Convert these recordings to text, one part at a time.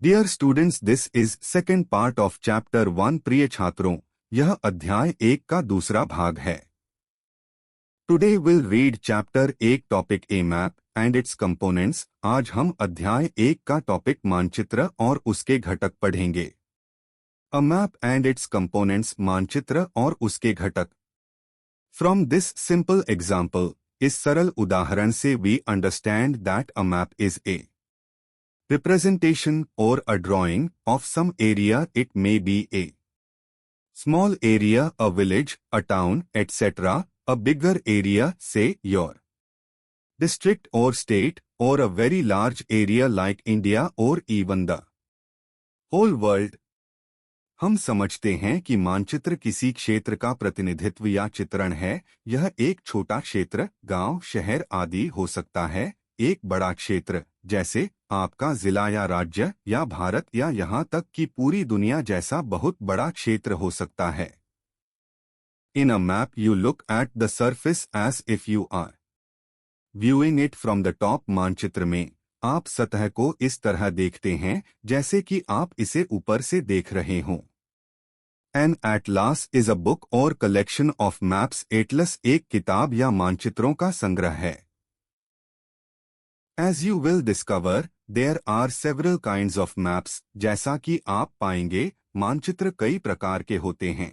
Dear students, this is second part of chapter 1। प्रिय छात्रों, यह अध्याय 1 का दूसरा भाग है। Today will read chapter 1 topic A map and it's components. आज हम अध्याय 1 का टॉपिक मानचित्र और उसके घटक पढ़ेंगे। A map and it's components, मानचित्र और उसके घटक। फ्रॉम दिस सिंपल एग्जाम्पल, इस सरल उदाहरण से we understand that a map is a representation or a drawing of some area. It may be a small area, a village, a town, etc. A bigger area, say your district or state, or a very large area like India or even the whole world. हम समझते हैं कि मानचित्र किसी क्षेत्र का प्रतिनिधित्व या चित्रण है। यह एक छोटा क्षेत्र, गांव, शहर आदि हो सकता है। एक बड़ा क्षेत्र जैसे आपका जिला या राज्य या भारत या यहाँ तक कि पूरी दुनिया जैसा बहुत बड़ा क्षेत्र हो सकता है। In a map you look at the surface as if you are viewing it from the top. मानचित्र में आप सतह को इस तरह देखते हैं जैसे कि आप इसे ऊपर से देख रहे हों। An atlas is a book or collection of maps. एटलस एक किताब या मानचित्रों का संग्रह है। As you will discover, there are several kinds of maps. जैसा कि आप पाएंगे, मानचित्र कई प्रकार के होते हैं।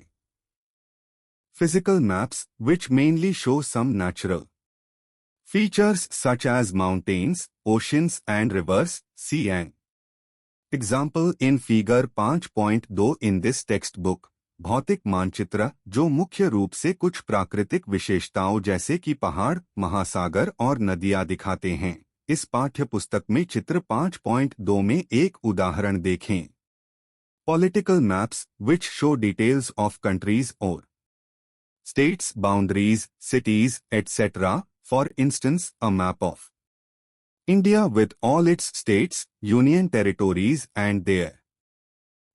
Physical maps, which mainly show some natural features such as mountains, oceans and rivers, see and example in figure 5.2 in this textbook. भौतिक मानचित्र जो मुख्य रूप से कुछ प्राकृतिक विशेषताओं जैसे कि पहाड़, महासागर और नदियां दिखाते हैं। इस पाठ्य पुस्तक में चित्र 5.2 में एक उदाहरण देखें। Political maps, which show details of countries और states, boundaries, cities, etcetera. For instance, a map of India with all its states, union territories and their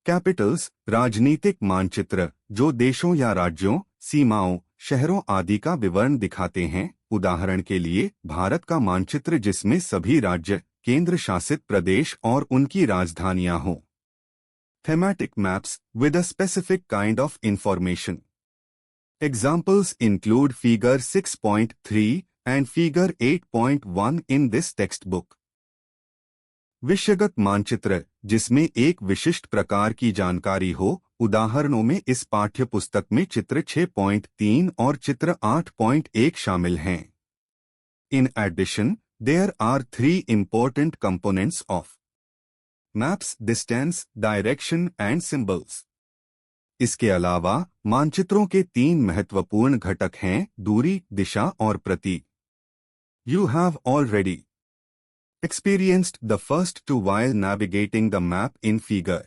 capitals. राजनीतिक मानचित्र जो देशों या राज्यों, सीमाओं, शहरों आदि का विवरण दिखाते हैं। उदाहरण के लिए भारत का मानचित्र जिसमें सभी राज्य, केंद्र शासित प्रदेश और उनकी राजधानियां हों। Thematic maps with a specific kind of information. Examples include figure 6.3 and figure 8.1 in this textbook. विषयगत मानचित्र जिसमें एक विशिष्ट प्रकार की जानकारी हो। उदाहरणों में इस पाठ्य पुस्तक में चित्र 6.3 और चित्र 8.1 शामिल हैं। In addition, there are 3 important components of maps: distance, direction and symbols. इसके अलावा मानचित्रों के 3 महत्वपूर्ण घटक हैं: दूरी, दिशा और प्रतीक। You have already experienced the first two while navigating the map in figure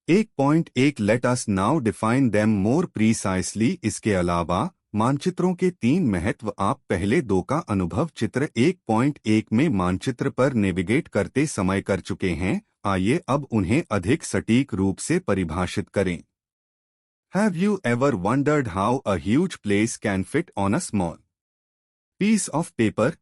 8.1. Let us now define them more precisely. इसके अलावा मानचित्रों के 3 महत्व आप पहले 2 का अनुभव चित्र 1.1 में मानचित्र पर नेविगेट करते समय कर चुके हैं। आइए अब उन्हें अधिक सटीक रूप से परिभाषित करें। Have you ever wondered how a huge place can fit on a small piece of paper?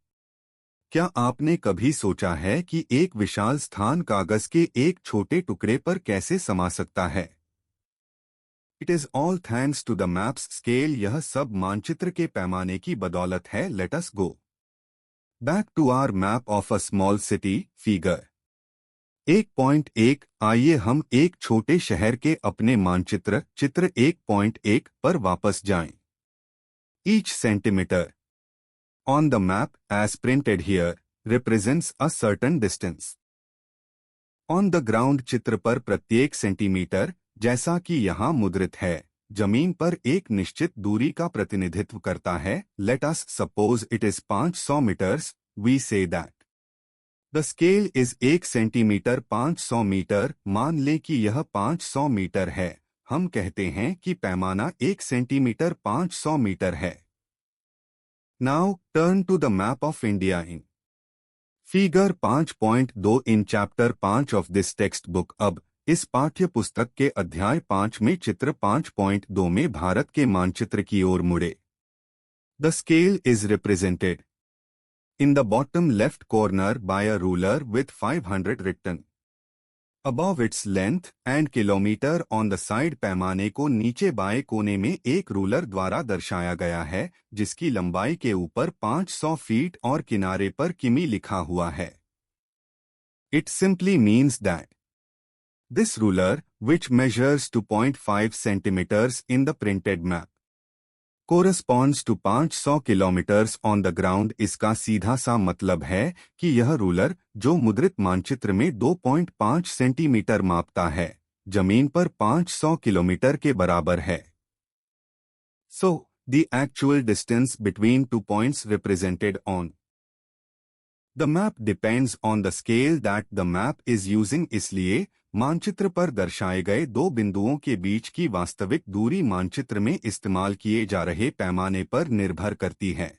क्या आपने कभी सोचा है कि एक विशाल स्थान कागज के एक छोटे टुकड़े पर कैसे समा सकता है? It is all thanks to the map's scale. यह सब मानचित्र के पैमाने की बदौलत है। Let us go back to our map of a small city. Figure 1.1। आइए हम एक छोटे शहर के अपने मानचित्र चित्र 1.1 पर वापस जाएं। Each centimetre on the map as printed here represents a certain distance. On the ground, चित्र पर प्रत्येक सेंटीमीटर, जैसा कि यहाँ मुद्रित है, जमीन पर एक निश्चित दूरी का प्रतिनिधित्व करता है। Let us suppose it is 500 meters. We say that the scale is 1 centimetre 500 metre. मान लें कि यह 500 मीटर है। हम कहते हैं कि पैमाना 1 सेंटीमीटर 500 मीटर है। Now turn to the map of India in figure 5.2 in chapter 5 of this textbook. अब इस पाठ्य पुस्तक के अध्याय 5 में चित्र 5.2 में भारत के मानचित्र की ओर मुड़े। The scale is represented in the bottom left corner by a ruler with 500 written above its length and kilometre on the side पैमाने को नीचे बाएं कोने में एक रूलर द्वारा दर्शाया गया है जिसकी लंबाई के ऊपर 500 फीट और किनारे पर किमी लिखा हुआ है। It simply means that this ruler which measures 2.5 centimeters in the printed map corresponds to 500 kilometres on the ground. इसका सीधा सा मतलब है कि यह रूलर जो मुद्रित मानचित्र में 2.5 सेंटीमीटर मापता है जमीन पर 500 किलोमीटर के बराबर है। So the actual distance between 2 points represented on the map depends on the scale that the map is using. इसलिए मानचित्र पर दर्शाए गए दो बिंदुओं के बीच की वास्तविक दूरी मानचित्र में इस्तेमाल किए जा रहे पैमाने पर निर्भर करती है।